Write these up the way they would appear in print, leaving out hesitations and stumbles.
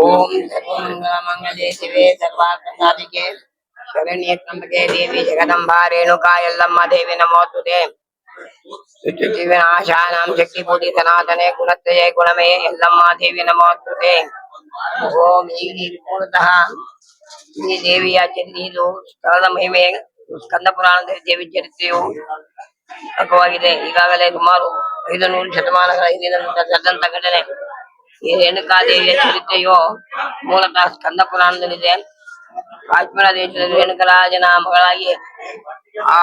ಓಂ ಸರ್ವಮಂಗಲಮಾಂಗಲ್ಯೆ ಶಿವೆ ಸರ್ವಾರ್ಥಸಾಧಿಕೆ ಶರಣ್ಯೆ ತ್ರ್ಯಂಬಕೆ ದೇವಿ ಜಗದಂಬಾ ರೇಣುಕಾ ಯಲ್ಲಮ್ಮ ದೇವಿ ನಮೋಸ್ತುತೆ. ವಿನಾಶಾನಾಂ ಶಕ್ತಿಭೂತಿ ಸನಾತನೆ ಗುಣತ್ರಯೇ ಗುಣಮೇ ಯಲ್ಲಮ್ಮ ದೇವಿ ನಮೋಸ್ತುತೆ. ಓಂ ಈ ಮೂಲತಃ ಈ ದೇವಿಯ ಇದು ಸ್ಥಳದ ಮಹಿಮೆ ಸ್ಕಂದ ಪುರಾಣದಲ್ಲಿ ದೇವಿ ಚರಿತ್ರೆಯು ಅರ್ಥವಾಗಿದೆ. ಈಗಾಗಲೇ ಸುಮಾರು 500 ಶತಮಾನಗಳ ಹಿಂದಿನ ನಡೆದಂತ ಘಟನೆ. ಈ ರೇಣುಕಾದೇವಿಯ ಚರಿತ್ರೆಯು ಮೂಲತಃ ಸ್ಕಂದ ಪುರಾಣದಲ್ಲಿದೆ. ಕಾಶ್ಮೀರ ದೇಶದಲ್ಲಿ ರೇಣುಕರಾಜನ ಮಗಳಾಗಿ ಆ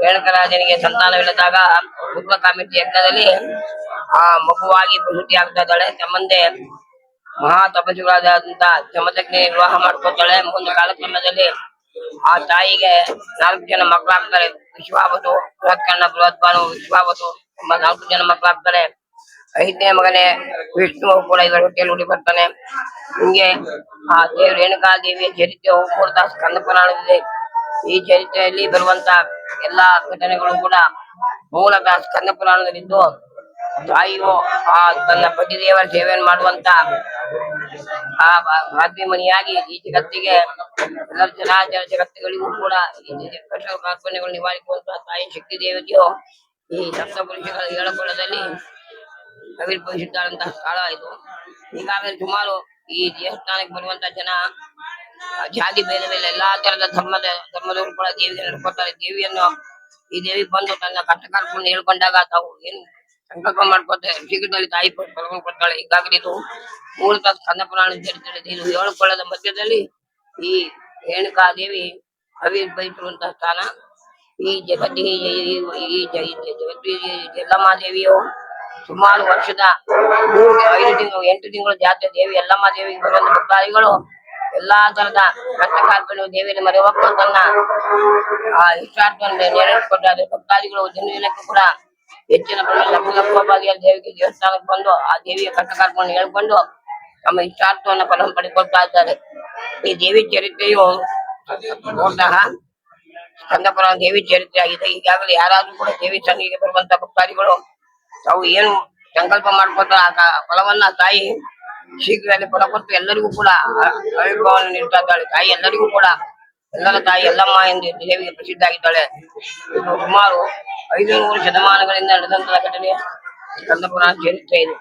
ರೇಣುಕರಾಜನಿಗೆ ಸಂತಾನವಿಲ್ಲದಾಗ ರುದ್ರಕಾಮಿಟಿ ಯಜ್ಞದಲ್ಲಿ ಆ ಮಗುವಾಗಿ ಪ್ರಸೂತಿಯಾಗ್ತಾ ಇದ್ದಾಳೆ. ತಮ್ಮಂದೆ ಮಹಾ ತಪಸ್ವಿಗಳಾದಂತ ಜಮದಗ್ನಿ ವಿವಾಹ ಮಾಡ್ಕೊತಾಳೆ. ಮುಂದೆ ಕಾಲಕ್ರಮದಲ್ಲಿ ಆ ತಾಯಿಗೆ 4 ಜನ ಮಕ್ಕಳಾಗ್ತಾರೆ. ವಿಶ್ವಾವಸು, ಬೃಹತ್ಕರ್ಣ, ಬೃಹದ್ಭಾನು, ವಿಶ್ವಾವಸು ಎಂಬ 4 ಜನ ಮಕ್ಕಳಾಗ್ತಾರೆ. 5ನೇ ಮಗನೇ ವಿಷ್ಣು ಕೂಡ ಇದರ ಹೊಟ್ಟೆಯಲ್ಲಿ ಹುಟ್ಟಿ ಬರ್ತಾನೆ. ಹಿಂಗೆ ಆ ರೇಣುಕಾ ದೇವಿಯ ಚರಿತ್ರೆ ಮೂಲತಃ ಸ್ಕಂದ ಪುರಾಣವಿದೆ. ಈ ಚರಿತ್ರೆಯಲ್ಲಿ ಬರುವಂತ ಎಲ್ಲಾ ಘಟನೆಗಳು ಕೂಡ ಮೂಲತಃ ಸ್ಕಂದ ಪುರಾಣದಲ್ಲಿದ್ದು, ತಾಯಿಯು ಆ ತನ್ನ ಪತಿದೇವರ ಸೇವೆಯನ್ನು ಮಾಡುವಂತ ಆ ಭಾಗ್ಯಮಣಿಯಾಗಿ ಈ ಜಗತ್ತಿಗೆ ಎಲ್ಲ ಚರಾಚರ ಜಗತ್ತುಗಳಿಗೂ ಕೂಡ ಈ ಕಷ್ಟ ಕಾರ್ಪಣ್ಯಗಳು ನಿವಾರಿಸುವಂತಹ ತಾಯಿ ಶಕ್ತಿ ದೇವತೆಯು ಈ ಸಪ್ತಪುರುಷಗಳ ಏಳಕೊಳದಲ್ಲಿ ಆವಿರ್ಭವಿಸಿದ್ದಾರಂತಹ ಸ್ಥಳ ಇದು. ಈಗಾಗಲೇ ಸುಮಾರು ಈ ದೇವಸ್ಥಾನಕ್ಕೆ ಬರುವಂತ ಜನ ಜಾತಿ ಭೇದವಿಲ್ಲ, ಎಲ್ಲಾ ತರದ ಧರ್ಮದವರು ಕೂಡ ದೇವಿಗೆ ನಡ್ಕೊತಾರೆ. ದೇವಿಯನ್ನು ಈ ದೇವಿ ಬಂದು ತನ್ನ ಕಷ್ಟ ಕಾರ್ಪಣ್ಯ ಹೇಳ್ಕೊಂಡಾಗ ತಾವು ಏನು ಸಂಕಲ್ಪ ಮಾಡ್ಕೊತಾರೆ, ಶೀಘ್ರದಲ್ಲಿ ತಾಯಿ ಫಲವನ್ನು ಕೊಡ್ತಾಳೆ. ಈಗಾಗಲೇ ಇದು ಮೂಲತಃ ಸ್ಕಂದ ಪುರಾಣ ಚರಿತ್ರೆ. ಇದು 7 ಕೊಳ್ಳದ ಮಧ್ಯದಲ್ಲಿ ಈ ರೇಣುಕಾ ದೇವಿ ಆವಿರ್ಭವಿಸಿರುವಂತಹ ಸ್ಥಾನ. ಈ ಜಗತ್ತಿಗೆ ಯಲ್ಲಮ್ಮ ದೇವಿಯು ಸುಮಾರು ವರ್ಷದ 5 ತಿಂಗಳು 8 ತಿಂಗಳು ಜಾತ್ರೆ. ದೇವಿ ಯಲ್ಲಮ್ಮ ದೇವಿಗೆ ಬರುವಂತ ಭಕ್ತಾದಿಗಳು ಎಲ್ಲಾ ತರದ ಕಷ್ಟ ಕಾರ್ಪಣ್ಯ ದೇವಿಯನ್ನು ಮರೆಯುವಕ್ಕೂ ತನ್ನ ಆ ಇಷ್ಟಾರ್ಥವನ್ನು ನೆರವೇರಿಸಿಕೊಟ್ಟಾರೆ. ಭಕ್ತಾದಿಗಳು ದಿನಕ್ಕೂ ಕೂಡ ಹೆಚ್ಚಿನ ಲಕ್ಷೋಪಾದಿಯ ದೇವಿಗೆ ದೇವಸ್ಥಾನಕ್ಕೆ ಬಂದು ಆ ದೇವಿಯ ಕಷ್ಟ ಕಾರ್ಪಣ್ಯ ಹೇಳ್ಕೊಂಡು ತಮ್ಮ ಇಷ್ಟಾರ್ಥವನ್ನು ಫಲ ಪಡೆದುಕೊಳ್ತಾ ಇದ್ದಾರೆ. ಈ ದೇವಿ ಚರಿತ್ರೆಯು ಮೂಲತಃ ಸ್ಕಂದ ಪುರಾಣ ದೇವಿ ಚರಿತ್ರೆ ಆಗಿದೆ. ಈಗಾಗಲೇ ಯಾರಾದ್ರೂ ಕೂಡ ದೇವಿ ಸನ್ನಿಧಿಗೆ ಬರುವಂತ ಭಕ್ತಾದಿಗಳು ತಾವು ಏನು ಸಂಕಲ್ಪ ಮಾಡ್ಕೊತ ಆ ಫಲವನ್ನ ತಾಯಿ ಶೀಘ್ರದಲ್ಲಿ ಫಲ ಕೊಟ್ಟು ಎಲ್ಲರಿಗೂ ಕೂಡ ಆವಿರ್ಭಾವವನ್ನು ನೀಡ್ತಾ ಇದ್ದಾಳೆ. ತಾಯಿ ಎಲ್ಲರಿಗೂ ಕೂಡ ಎಲ್ಲರ ತಾಯಿ ಯಲ್ಲಮ್ಮ ಎಂದು ದೇವಿಗೆ ಪ್ರಸಿದ್ಧ ಆಗಿದ್ದಾಳೆ. ಇದು ಸುಮಾರು 500 ಶತಮಾನಗಳಿಂದ ನಡೆದಂತಹ ಘಟನೆ ಸ್ಕಂದ ಪುರಾಣ ಚರಿತ್ರೆ ಇದೆ.